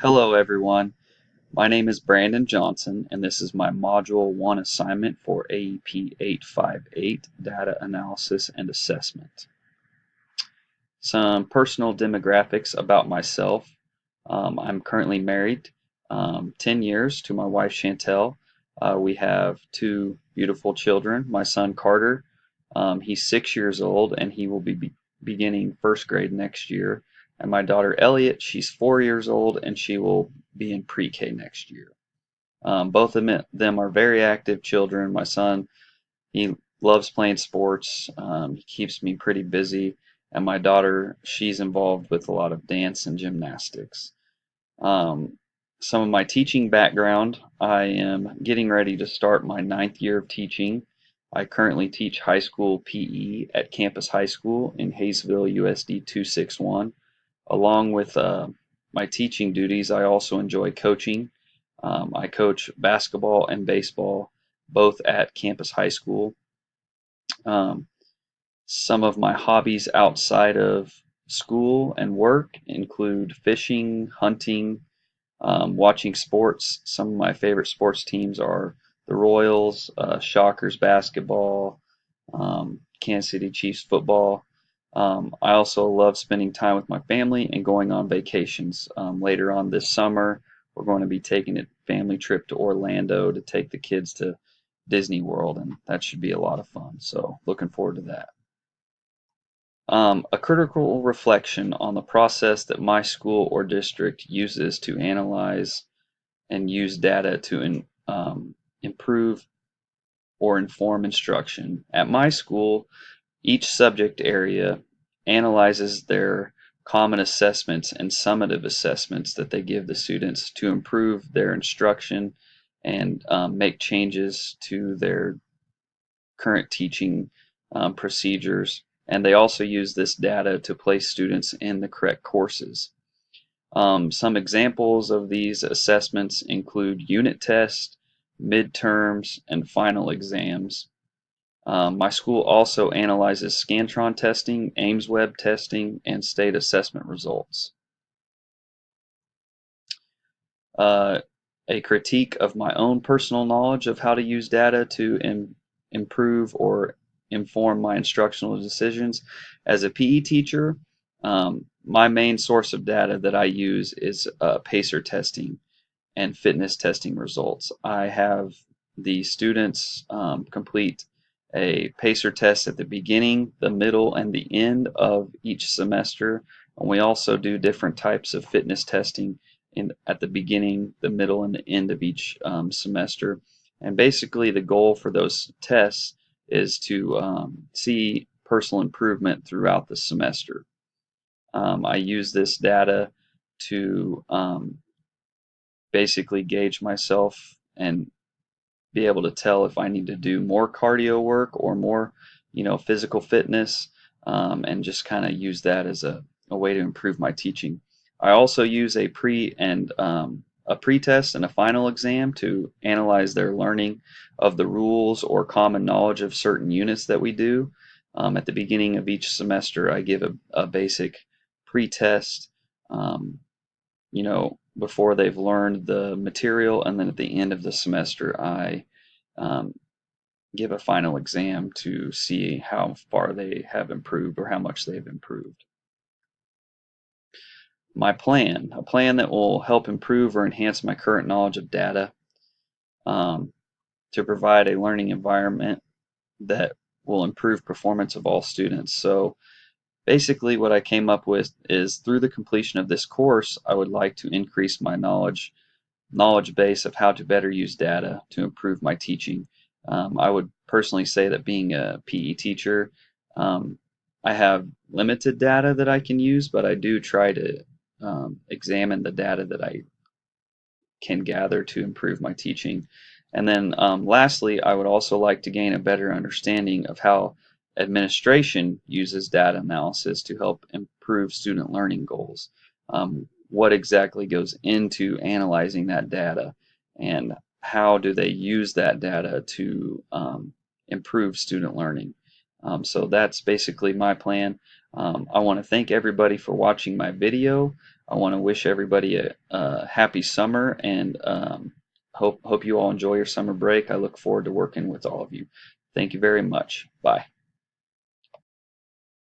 Hello everyone, my name is Brandon Johnson and this is my Module 1 assignment for AEP 858 Data Analysis and Assessment. Some personal demographics about myself. I'm currently married 10 years to my wife Chantel. We have two beautiful children. My son Carter, he's 6 years old and he will be beginning first grade next year. And my daughter Elliot, she's 4 years old and she will be in pre-K next year. Both of them are very active children. My son, he loves playing sports. He keeps me pretty busy. And my daughter, she's involved with a lot of dance and gymnastics. Um, some of my teaching background, I am getting ready to start my 9th year of teaching. I currently teach high school PE at Campus High School in Hayesville, USD 261. Along with my teaching duties, I also enjoy coaching. I coach basketball and baseball both at Campus High School. Um, some of my hobbies outside of school and work include fishing, hunting, watching sports. Some of my favorite sports teams are the Royals, Shockers basketball, Kansas City Chiefs football. I also love spending time with my family and going on vacations. Later on this summer, we're going to be taking a family trip to Orlando to take the kids to Disney World, and that should be a lot of fun. So, looking forward to that. A critical reflection on the process that my school or district uses to analyze and use data to improve or inform instruction. At my school, each subject area analyzes their common assessments and summative assessments that they give the students to improve their instruction and make changes to their current teaching procedures. And they also use this data to place students in the correct courses. Some examples of these assessments include unit tests, midterms, and final exams. My school also analyzes Scantron testing, Ames Web testing, and state assessment results. Uh, a critique of my own personal knowledge of how to use data to improve or inform my instructional decisions. As a PE teacher, my main source of data that I use is PACER testing and fitness testing results. I have the students complete a PACER test at the beginning, the middle, and the end of each semester. And we also do different types of fitness testing at the beginning, the middle, and the end of each semester. And basically, the goal for those tests is to see personal improvement throughout the semester. I use this data to basically gauge myself and be able to tell if I need to do more cardio work or more, physical fitness, and just kind of use that as a way to improve my teaching. I also use a pre-test and a final exam to analyze their learning of the rules or common knowledge of certain units that we do. At the beginning of each semester, I give a basic pre-test, before they've learned the material, and then at the end of the semester, I um, give a final exam to see how far they have improved or how much they've improved. My plan, a plan that will help improve or enhance my current knowledge of data, um, to provide a learning environment that will improve performance of all students. So basically what I came up with is through the completion of this course, I would like to increase my knowledge base of how to better use data to improve my teaching. I would personally say that being a PE teacher, um, I have limited data that I can use, but I do try to examine the data that I can gather to improve my teaching. And then lastly, I would also like to gain a better understanding of how administration uses data analysis to help improve student learning goals. What exactly goes into analyzing that data, and how do they use that data to improve student learning? So that's basically my plan. I want to thank everybody for watching my video. I want to wish everybody a happy summer, and hope you all enjoy your summer break. I look forward to working with all of you. Thank you very much. Bye.